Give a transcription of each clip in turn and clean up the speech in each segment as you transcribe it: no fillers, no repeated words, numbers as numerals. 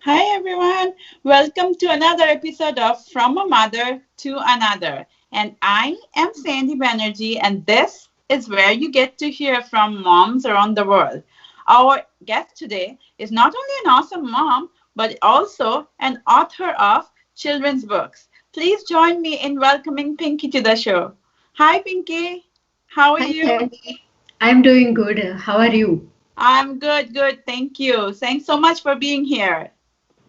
Hi everyone, welcome to another episode of From a Mother to Another. And I am Sandy Banerjee, and this is where you get to hear from moms around the world. Our guest today is not only an awesome mom, but also an author of children's books. Please join me in welcoming Pinky to the show. Hi Pinky, how are Hi, you? Sandy. I'm doing good. How are you? I'm good, thank you. Thanks so much for being here.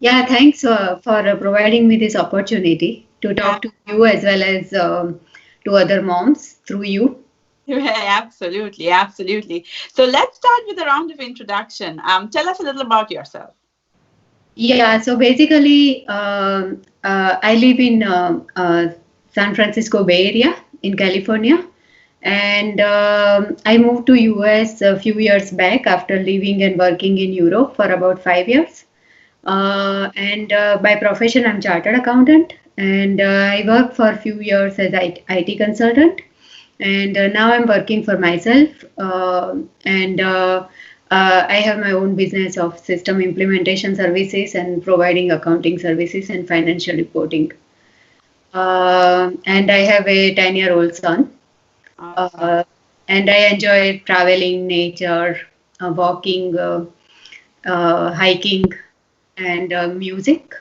Yeah, thanks for providing me this opportunity to talk to you as well as to other moms through you. Absolutely. So let's start with a round of introduction. Tell us a little about yourself. Yeah, so basically, I live in San Francisco Bay Area in California, and I moved to US a few years back after living and working in Europe for about 5 years. And by profession, I'm chartered accountant, and I worked for a few years as IT consultant, and now I'm working for myself, and I have my own business of system implementation services and providing accounting services and financial reporting. And I have a 10-year-old son, Awesome. uh, and I enjoy traveling, nature, walking, hiking, and music.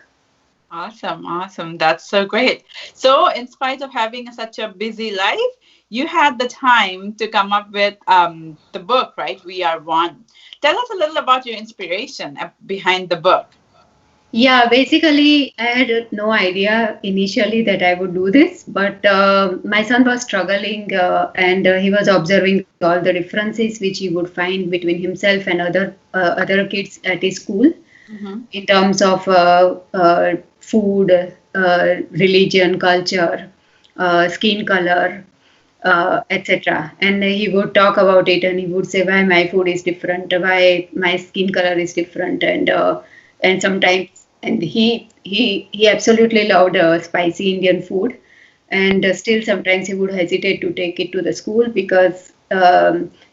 Awesome. That's so great. So, in spite of having such a busy life, you had the time to come up with the book, right? We Are One. Tell us a little about your inspiration behind the book. Yeah, basically, I had no idea initially that I would do this, but my son was struggling and he was observing all the differences which he would find between himself and other kids at his school Mm-hmm. in terms of food, religion, culture, skin color, etc. And he would talk about it, and he would say why my food is different, why my skin color is different, and sometimes and he absolutely loved spicy Indian food, and still sometimes he would hesitate to take it to the school because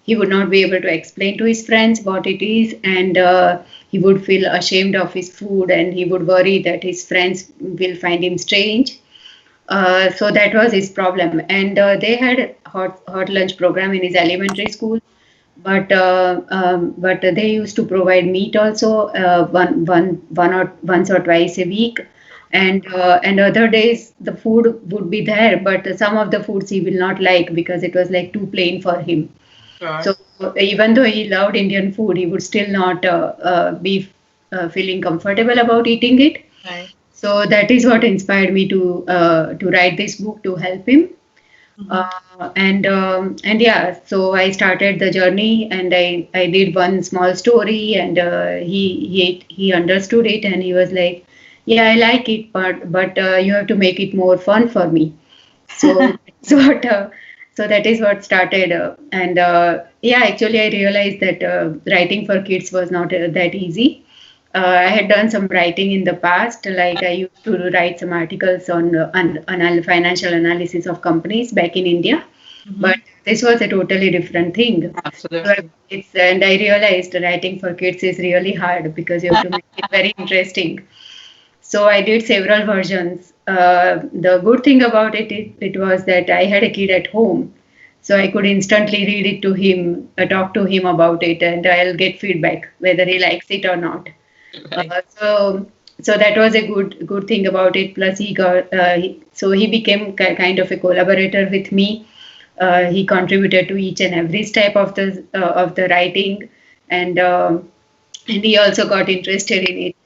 he would not be able to explain to his friends what it is, and he would feel ashamed of his food, and he would worry that his friends will find him strange. So that was his problem, and they had hot lunch program in his elementary school, but they used to provide meat also once or twice a week, and other days the food would be there, but some of the foods he will not like because it was like too plain for him. Sure. So even though he loved Indian food, he would still not be feeling comfortable about eating it. Right. So that is what inspired me to write this book to help him. Mm-hmm. And yeah, so I started the journey, and I did one small story, and he understood it, and he was like, "Yeah, I like it, but you have to make it more fun for me." So that's what so that is what started, and yeah, actually I realized that writing for kids was not that easy. I had done some writing in the past, like I used to write some articles on financial analysis of companies back in India, but Mm-hmm. this was a totally different thing. So Absolutely. and I realized writing for kids is really hard because you have to make it very interesting. So I did several versions. The good thing about it was that I had a kid at home, so I could instantly read it to him, talk to him about it, and I'll get feedback whether he likes it or not. Right. So that was a good thing about it. Plus, so he became kind of a collaborator with me. He contributed to each and every step of the writing, and and he also got interested in it,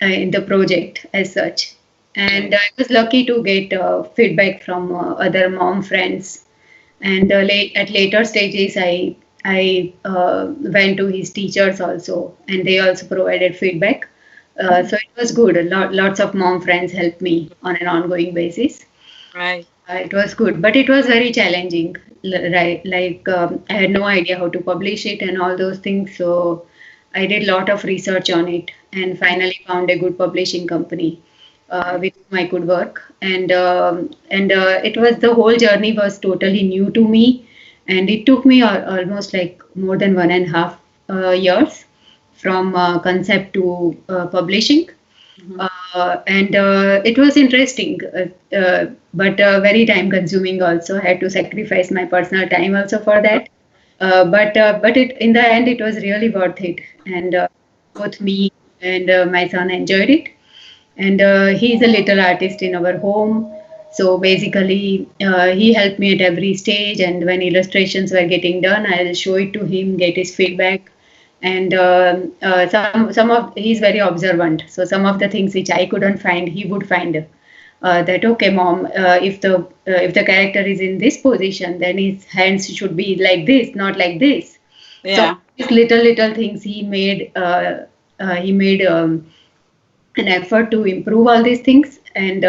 in the project as such. And Right. I was lucky to get feedback from other mom friends. And at later stages, I went to his teachers also, and they also provided feedback. Mm-hmm. So it was good. Lots of mom friends helped me on an ongoing basis. Right. It was good, but it was very challenging. Right, like I had no idea how to publish it and all those things. So I did a lot of research on it and finally found a good publishing company Right. with whom I could work. And it was the whole journey was totally new to me, and it took me almost like more than 1.5 years from concept to publishing. Mhm. And it was interesting, but very time consuming also. I had to sacrifice my personal time also for that. But it in the end it was really worth it, and both me and my son enjoyed it. And he is a little artist in our home, so basically he helped me at every stage. And when illustrations were getting done, I'll show it to him, get his feedback. And some of he's very observant, so some of the things which I couldn't find, he would find. That okay, mom, if the character is in this position, then his hands should be like this, not like this. So Yeah. these little things he made an effort to improve all these things. And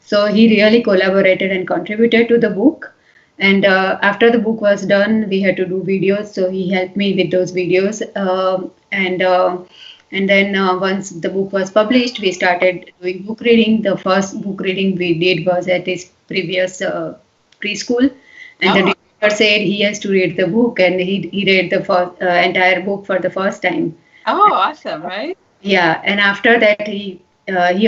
so he really collaborated and contributed to the book. And after the book was done, we had to do videos, so he helped me with those videos. And then once the book was published, we started doing book reading. The first book reading we did was at his previous preschool, and the Oh, director said he has to read the book, and he read the entire book for the first time. oh, awesome, right? Yeah, and after that he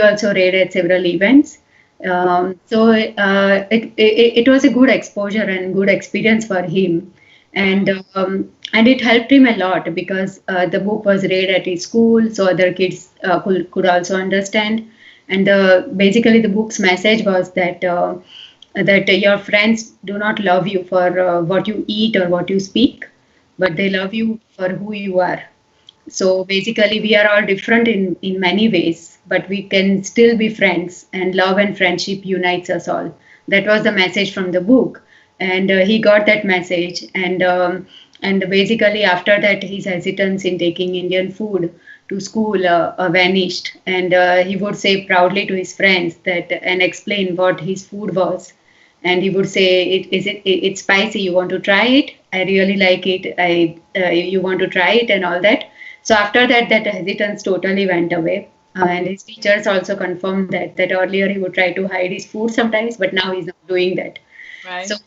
also read at several events. So it was a good exposure and good experience for him, and Right. and it helped him a lot because the book was read at his school, so other kids could also understand. And basically the book's message was that your friends do not love you for what you eat or what you speak, but they love you for who you are. So basically, we are all different in many ways, but we can still be friends, and love and friendship unites us all. That was the message from the book, and he got that message. And basically, after that, his hesitance in taking Indian food to school vanished, and he would say proudly to his friends that and explain what his food was. And he would say, it's spicy, you want to try it? I really like it. You want to try it?" and all that. So after that, that hesitance totally went away. And his teachers also confirmed that earlier he would try to hide his food sometimes, but now he's not doing that. So Right.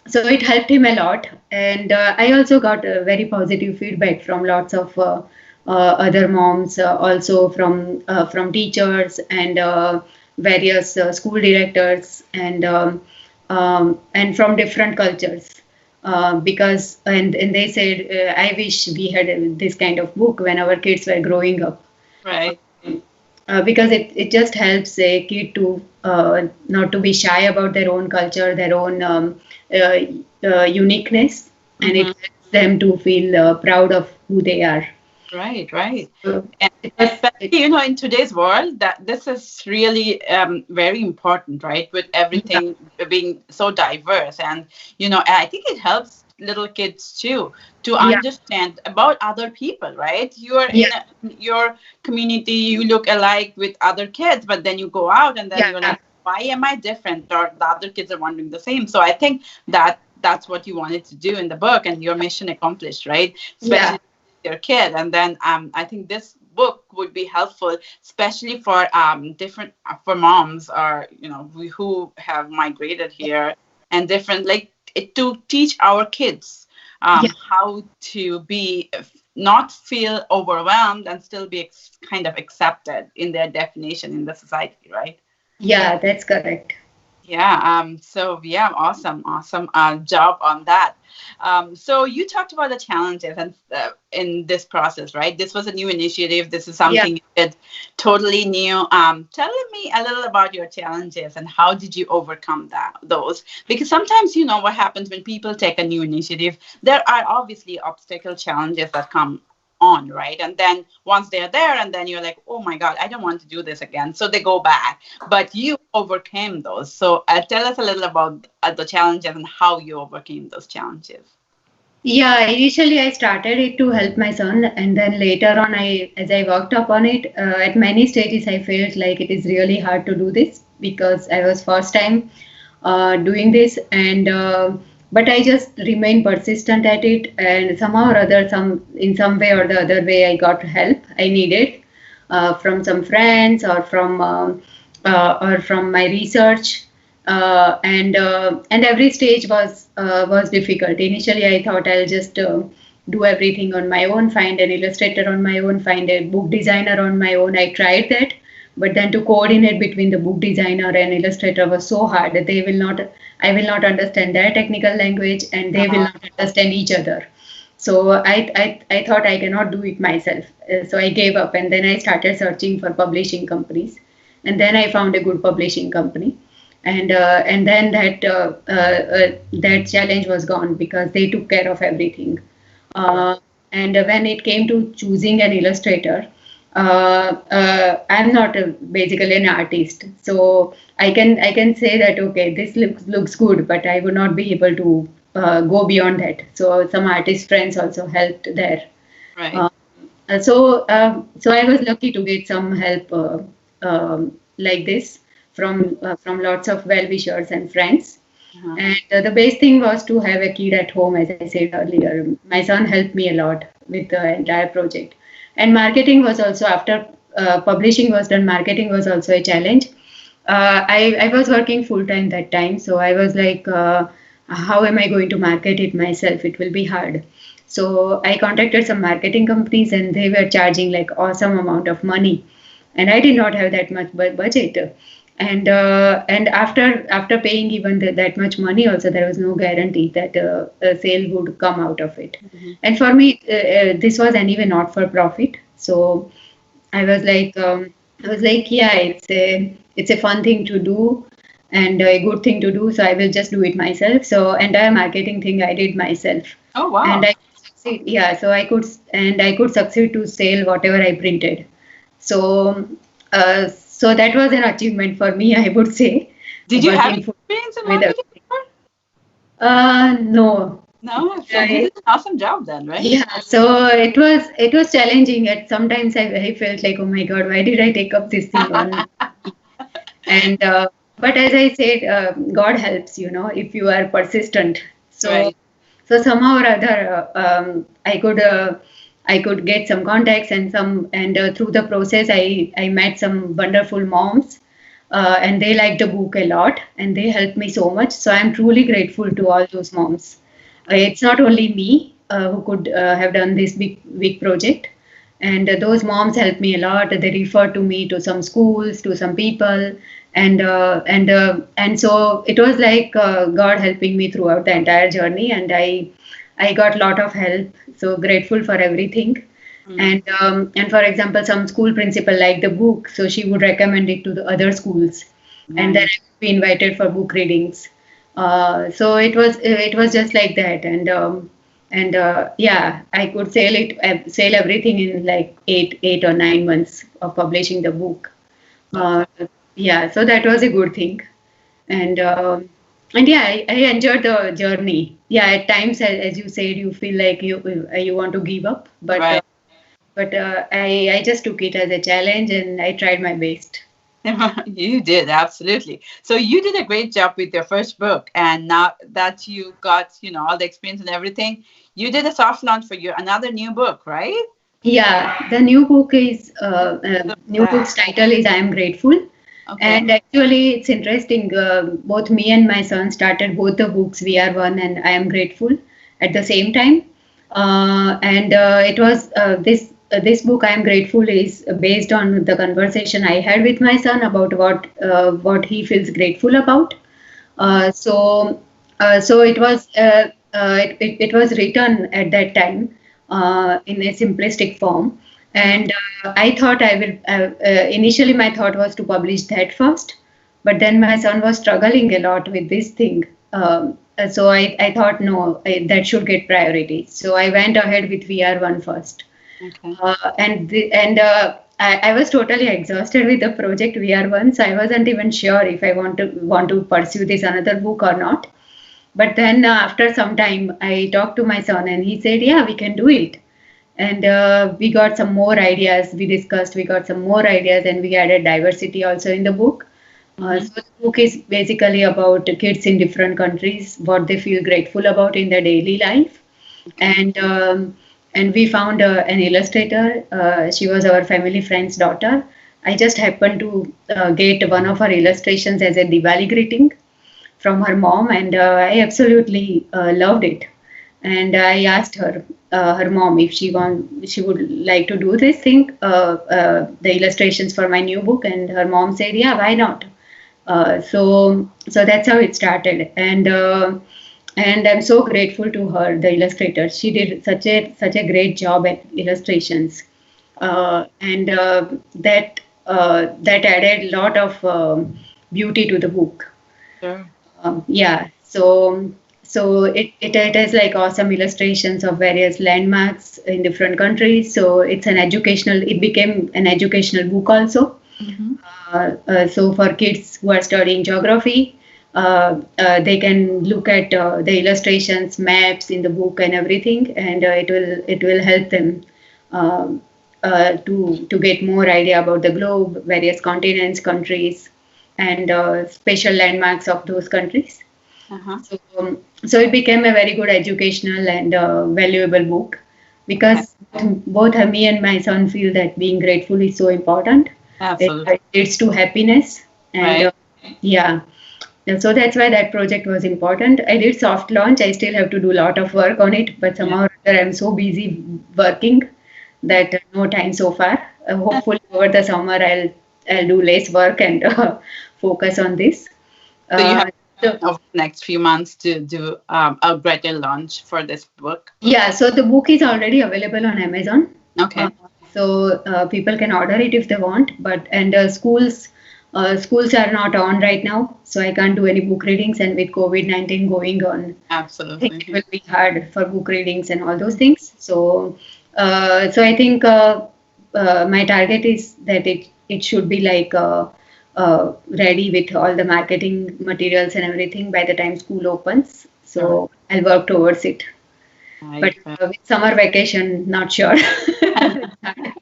so it helped him a lot. And I also got very positive feedback from lots of other moms, also from teachers and various school directors, and from different cultures. And they said, I wish we had this kind of book when our kids were growing up. Right. Because it just helps a kid to not to be shy about their own culture, their own uh, uniqueness, and it Mm-hmm. helps them to feel proud of who they are. Right, right. So And it was, especially, in today's world, that this is really very important, right? With yeah, everything being so diverse, and I think it helps little kids too to yeah, understand about other people, right? You are yeah, in your community, you look alike with other kids, but then you go out and then you're yeah, like, why am I different? Or the other kids are wondering the same. So I think that's what you wanted to do in the book, and your mission accomplished, right? yeah, Especially your kid. And then I think this book would be helpful, especially for different for moms, or who have migrated here, and different, like to teach our kids yeah. how to be not feel overwhelmed and still be kind of accepted in their definition in the society, right? Yeah, that's correct. Yeah. So yeah, awesome, awesome job on that. So you talked about the challenges and in this process, right? This was a new initiative. This is Yeah. something you did totally new. Tell me a little about your challenges and how did you overcome those? Because sometimes what happens when people take a new initiative, there are obviously obstacle challenges that come on, right? And then once they're there, and then you're like, oh my god, I don't want to do this again, so they go back, but you overcame those. So tell us a little about the challenges and how you overcame those challenges. Yeah, initially I started it to help my son, and then later on, as I worked upon it, at many stages I felt like it is really hard to do this because I was first time doing this, and but I just remained persistent at it, and somehow or other, in some way or the other way, I got help I needed from some friends or from my research. And every stage was difficult. Initially, I thought I'll just do everything on my own, find an illustrator on my own, find a book designer on my own. I tried that, but then to coordinate between the book designer and illustrator was so hard that I will not understand their technical language, and they will Uh-huh. not understand each other. So I thought I cannot do it myself. So I gave up, and then I started searching for publishing companies, and then I found a good publishing company, and then that challenge was gone because they took care of everything. Right. Uh, and when it came to choosing an illustrator, I'm not basically an artist, so I can say that okay, this looks good, but I would not be able to go beyond that. So some artist friends also helped there. Right. Uh, so I was lucky to get some help like this from lots of well-wishers and friends. Uh-huh. And the best thing was to have a kid at home, as I said earlier. My son helped me a lot with the entire project. And marketing was also, after publishing was done, marketing was also a challenge. I was working full time that time, so I was like, how am I going to market it myself? It will be hard. So I contacted some marketing companies, and they were charging like awesome amount of money, and I did not have that much budget. And after paying even that much money, also there was no guarantee that a sale would come out of it. Mhm. And for me, this was anyway not for profit. So I was like, yeah, it's a fun thing to do and a good thing to do. So I will just do it myself. So entire marketing thing I did myself, Oh, and wow. I succeed. Yeah, so I could succeed to sell whatever I printed. So so that was an achievement for me, I would say, Did you have working experience in with marketing everything. before? No. No, so you I, did an awesome job then, right? yeah, so it was challenging. At sometimes I felt like, oh my God, why did I take up this thing on? And but as I said, God helps, if you are persistent. So Right. so somehow or other, I could get some contacts and through the process, I met some wonderful moms, and they liked the book a lot, and they helped me so much. So I'm truly grateful to all those moms. It's not only me who could have done this big project, and those moms helped me a lot. They referred to me to some schools, to some people, and so it was like God helping me throughout the entire journey, and I got a lot of help. So grateful for everything. Mm. And for example, some school principal liked the book, so she would recommend it to the other schools, and then I Nice. would be invited for book readings. So it was just like that, and yeah, I could sell everything in like 8 or 9 months of publishing the book. That's Uh, yeah, so that was a good thing, and yeah, I enjoyed the journey. Yeah, at times, as you said, you feel like you want to give up, but right. I just took it as a challenge, and I tried my best. You did, absolutely. So you did a great job with your first book, and now that you got, all the experience and everything, you did a soft launch for your another new book, right? Yeah, the new That. book's title is I Am Grateful. Okay. And actually, it's interesting. Both me and my son started both the books, We Are One and I Am Grateful, at the same time. And it was this book, I Am Grateful, is based on the conversation I had with my son about what he feels grateful about. So it was written at that time in a simplistic form, Mhm. and I thought I will. Initially, my thought was to publish that first, but then my son was struggling a lot with this thing. So I thought no, that should get priority. So I went ahead with VR1 first. Okay. I was totally exhausted with the project VR1, so I wasn't even sure if I want to pursue this another book or not. But then after some time, I talked to my son, and he said, "Yeah, we can do it." And we got some more ideas. We discussed. We got some more ideas, and we added diversity also in the book. Hmm. So the book is basically about kids in different countries, what they feel grateful about in their daily life, Okay. and we found an illustrator. She was our family friend's daughter. I just happened to get one of her illustrations as a Diwali greeting from her mom, and I absolutely loved it. And I asked her, her mom if she would like to do this thing, the illustrations for my new book, and her mom said, yeah, why not? So that's how it started, and I'm so grateful to her, the illustrator. She did such a great job at illustrations, and that added a lot of beauty to the book. Sure. Yeah, so it has like awesome illustrations of various landmarks in different countries. So it became an educational book also. Mm-hmm. So for kids who are studying geography, they can look at the illustrations, maps in the book and everything, and it will help them um, to get more idea about the globe, various continents, countries, and special landmarks of those countries. Uh-huh. So it became a very good educational and valuable book Okay. because both me and my son feel that being grateful is so important. Absolutely. It leads to happiness, and Right. yeah. And so that's why that project was important. I did soft launch. I still have to do a lot of work on it, but Yeah. somehow or other I'm so busy working that no time so far. Hopefully over the summer I'll do less work and focus on this. So you have Uh, so over the next few months to do a greater launch for this book. Yeah, so the book is already available on Amazon. Uh, Okay. so people can order it if they want, but and schools are not on right now, so I can't do any book readings. And with COVID-19 going on, I think it Absolutely. will be hard for book readings and all those things. So I think my target is that it should be like ready with all the marketing materials and everything by the time school opens. Sure. So I'll work towards it. But Right. with summer vacation, not sure. It's hard.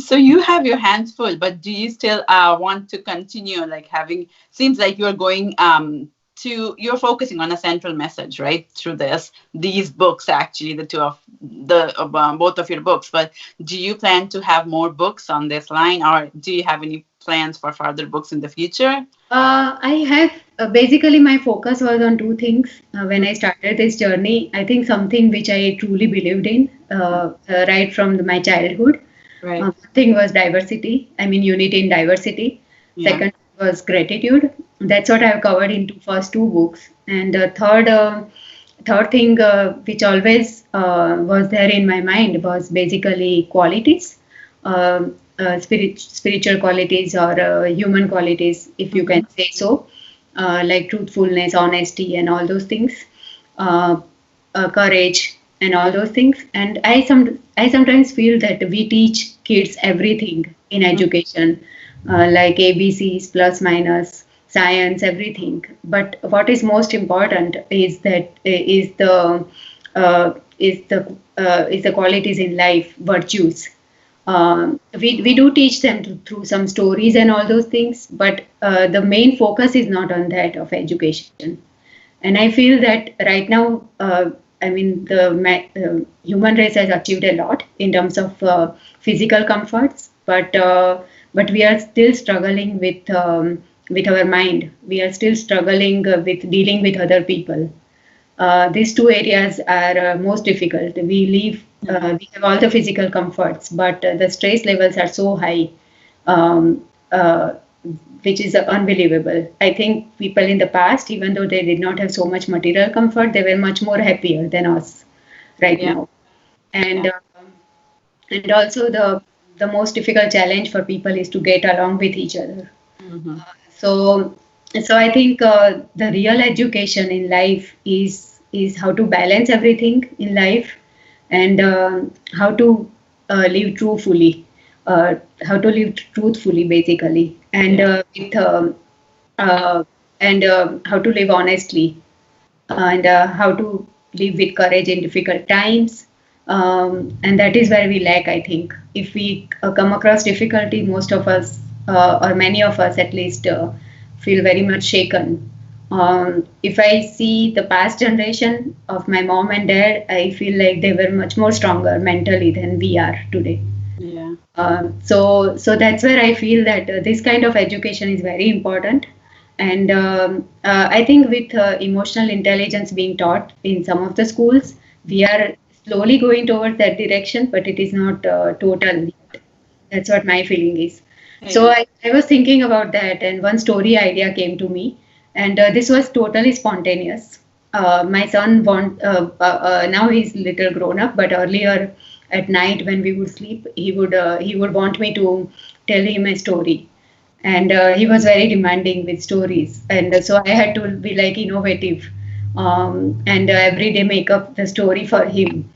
So you have your hands full, but do you still want to continue like having seems like you're going to you're focusing on a central message, right? Through these books actually, the two of the of, both of your books. But do you plan to have more books on this line, or do you have any plans for further books in the future? I have basically my focus was on two things when I started this journey. I think something which I truly believed in right from my childhood. Right. One thing was diversity. I mean unity in diversity. Yeah. Second was gratitude. That's what I've covered into first two books. And third thing which always was there in my mind was basically qualities, spiritual qualities or human qualities, if you Mm-hmm. can say so, like truthfulness, honesty, and all those things, uh, courage, and all those things. And I sometimes feel that we teach kids everything in education, like ABCs, plus minus, science, everything. But what is most important is that is the qualities in life, virtues. We do teach them through some stories and all those things, but the main focus is not on that of education. And I feel that right now, I mean, the human race has achieved a lot in terms of physical comforts, but we are still struggling with our mind. We are still struggling with dealing with other people. These two areas are most difficult. We have all the physical comforts, but the stress levels are so high, um, uh, which is unbelievable. I think people in the past, even though they did not have so much material comfort, they were much more happier than us right Yeah. now. Yeah. And and also the most difficult challenge for people is to get along with each other. Mm-hmm. So, so I think the real education in life is how to balance everything in life, and how to live truthfully, how to live truthfully basically, and Yeah. uh, how to live honestly, and how to live with courage in difficult times. And that is where we lack, I think. If we come across difficulty, most of us, or many of us at least, feel very much shaken. If I see the past generation of my mom and dad, I feel like they were much more stronger mentally than we are today. Yeah. So that's where I feel that this kind of education is very important, and I think with emotional intelligence being taught in some of the schools, we are slowly going towards that direction, but it is not total yet. That's what my feeling is. So Yeah. I was thinking about that, and one story idea came to me, and this was totally spontaneous. My son now he's little grown up, but earlier at night when we would sleep, he would want me to tell him a story, and he was very demanding with stories, and so I had to be like innovative, and every day make up the story for him.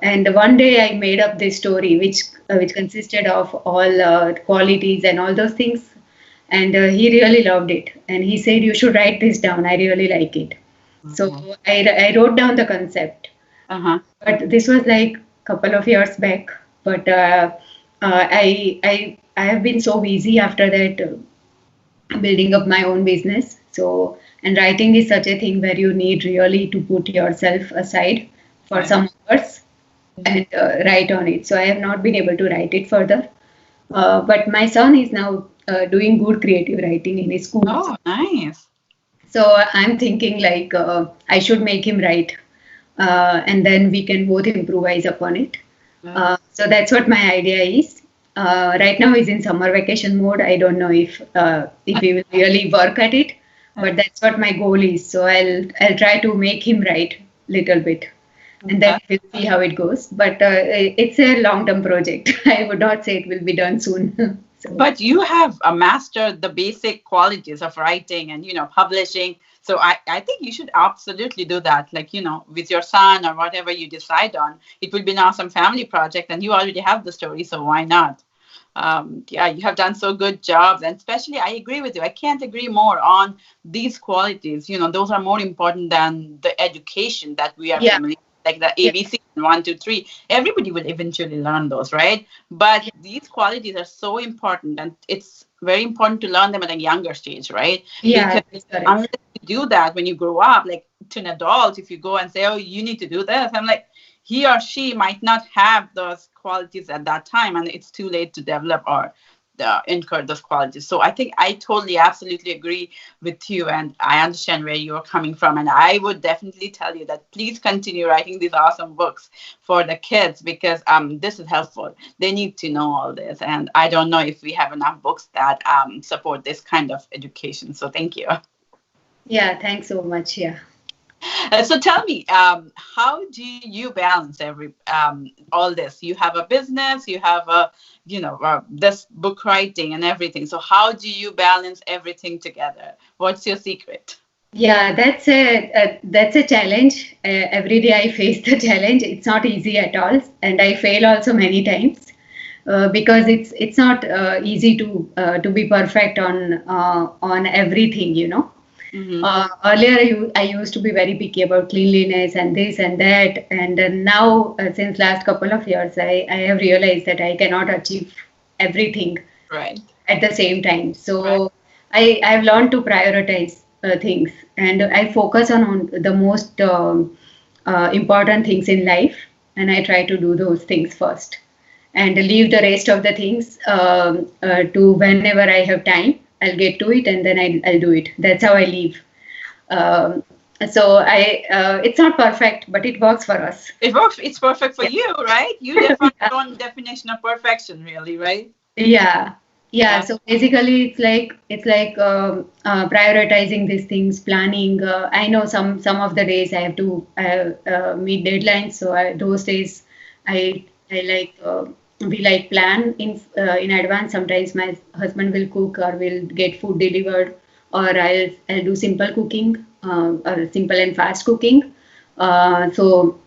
And one day I made up this story, which consisted of all qualities and all those things, and he really loved it. And he said, "You should write this down. I really like it." So Mhm. I wrote down the concept, Uh-huh. but this was like couple of years back. But I have been so busy after that, building up my own business. So, and writing is such a thing where you need really to put yourself aside for Right. some hours Mhm. and write on it. So I have not been able to write it further. But my son is now doing good creative writing in his school. Oh, nice. So I'm thinking like I should make him write, and then we can both improvise upon it. Uh, So that's what my idea is. Right now he's in summer vacation mode. I don't know if he will really work at it, but that's what my goal is. So I'll try to make him write little bit, and then okay. we'll see how it goes. But it's a long term project. I would not say it will be done soon. So But you have mastered the basic qualities of writing and publishing. So I think you should absolutely do that. Like, with your son or whatever you decide on, it will be an awesome family project, and you already have the story, so why not? Yeah, you have done so good jobs, and especially I agree with you. I can't agree more on these qualities. Those are more important than the education that we are yeah, familiar, like the yeah, ABC and 1, 2, 3. Everybody will eventually learn those, right? But yeah, these qualities are so important, and it's very important to learn them at a younger stage, right? yeah, Because that's correct. unless you do that when you grow up, like to an adult, if you go and say, "Oh, you need to do this," I'm like, he or she might not have those qualities at that time, and it's too late to develop or incur those qualities. So I think I totally absolutely agree with you, and I understand where you're coming from, and I would definitely tell you that please continue writing these awesome books for the kids, because this is helpful. They need to know all this, and I don't know if we have enough books that support this kind of education. So thank you. Yeah, thanks so much. Yeah. So tell me, how do you balance all this? You have a business, you have this book writing and everything. So how do you balance everything together? What's your secret? Yeah, that's a challenge. Every day I face the challenge. It's not easy at all, and I fail also many times because it's not easy to be perfect on everything. Mm-hmm. Earlier, I used to be very picky about cleanliness and this and that, and now since last couple of years, I have realized that I cannot achieve everything Right. at the same time. Right. So I've learned to prioritize things, and I focus on the most important things in life, and I try to do those things first, and leave the rest of the things to whenever I have time. I'll get to it, and then I'll do it. That's how I live. Um, so it's not perfect, but it works for us. It works. It's perfect for Yeah. you, right? You define Yeah. your own definition of perfection, really, right? Yeah, yeah. Yeah. So basically, it's like prioritizing these things, planning. I know some of the days I have to meet deadlines, so those days I like we like plan in advance. Sometimes my husband will cook or will get food delivered, or I'll do simple cooking, or simple and fast cooking. So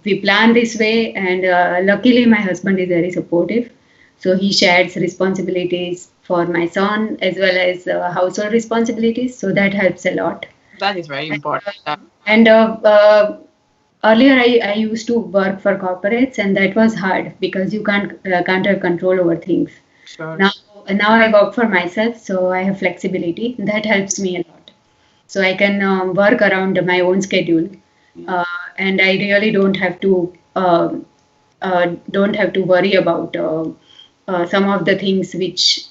we plan this way, and luckily my husband is very supportive. So he shares responsibilities for my son as well as household responsibilities. So that helps a lot. That is very important. And earlier I used to work for corporates, and that was hard because you can't have control over things. Sure. Now now I work for myself, so I have flexibility. That helps me a lot. So I can work around my own schedule, Yeah. uh, and I really don't have to worry about some of the things which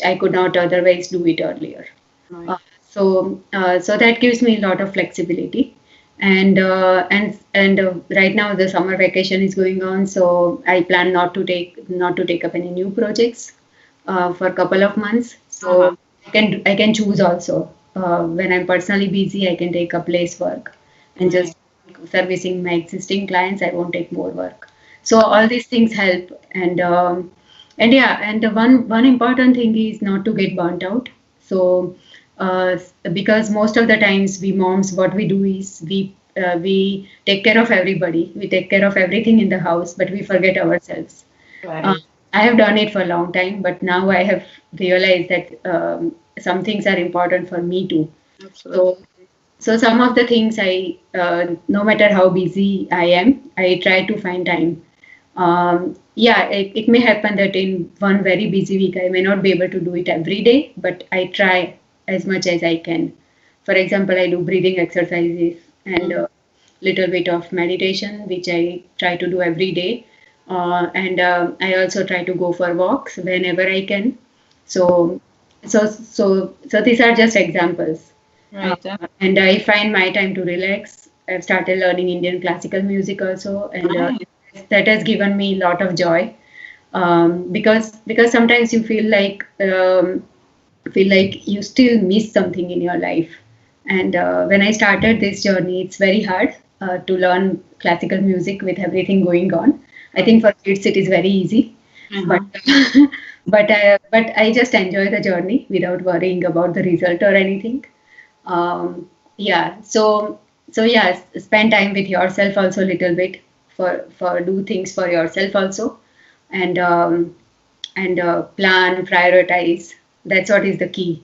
I could not otherwise do it earlier. Right. Uh, so that gives me a lot of flexibility, And right now the summer vacation is going on, so I plan not to take up any new projects for a couple of months. Uh-huh. So I can choose also. When I'm personally busy, I can take up less work and Right. just servicing my existing clients. I won't take more work. So all these things help, and yeah, and the one important thing is not to get burnt out. So because most of the times we moms, what we do is we take care of everybody, we take care of everything in the house, but we forget ourselves. uh, Right. I have done it for a long time, but now I have realized that some things are important for me too. So, Absolutely. so some of the things no matter how busy I am, I try to find time. Yeah, it may happen that in one very busy week, I may not be able to do it every day, but I try as much as I can. For example, I do breathing exercises and Mhm. little bit of meditation, which I try to do every day. And I also try to go for walks whenever I can. So, so these are just examples. Uh, Right. That's and I find my time to relax. I've started learning Indian classical music also, and nice. that has given me a lot of joy. Because sometimes you feel like you still miss something in your life. And when I started this journey, it's very hard to learn classical music with everything going on. I think Right. for kids it is very easy, but Uh-huh. but I just enjoy the journey without worrying about the result or anything. Yeah, so yeah, spend time with yourself also a little bit, for do things for yourself also, and plan, prioritize. That's what is the key.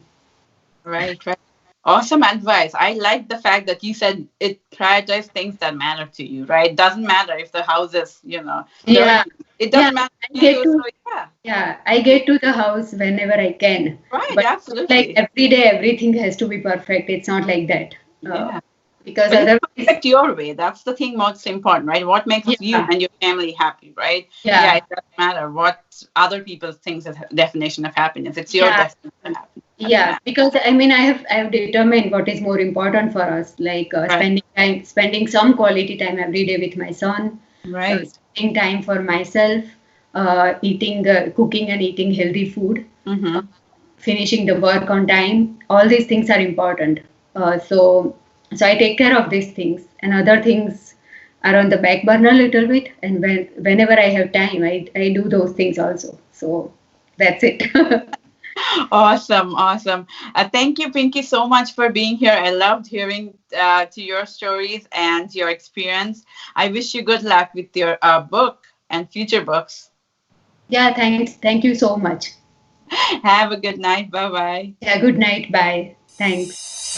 Right. Right. Awesome advice. I like the fact that you said it prioritize things that matter to you, right? Doesn't matter if the house is, Yeah, dirty. It yeah. doesn't matter I to get you. So to yeah. yeah, I get to the house whenever I can, Right, but it's not like absolutely. every day everything has to be perfect. It's not like that, uh, Yeah. because But it's otherwise, perfect your way. That's the thing most important, right? What makes you yeah, and your family happy, right? Yeah, yeah, it doesn't matter what other people think is definition of happiness. It's your yeah. definition of happiness. That's Yeah, because I mean, I have determined what is more important for us, like right. spending some quality time every day with my son, Right. spending time for myself, cooking and eating healthy food, uh, Mm-hmm. finishing the work on time. All these things are important. So I take care of these things, and other things are on the back burner a little bit. And whenever I have time, I do those things also. So that's it. Awesome, awesome. Thank you, Pinky, so much for being here. I loved hearing to your stories and your experience. I wish you good luck with your book and future books. Yeah, thanks. Thank you so much. Have a good night. Bye bye. Yeah, good night. Bye. Thanks.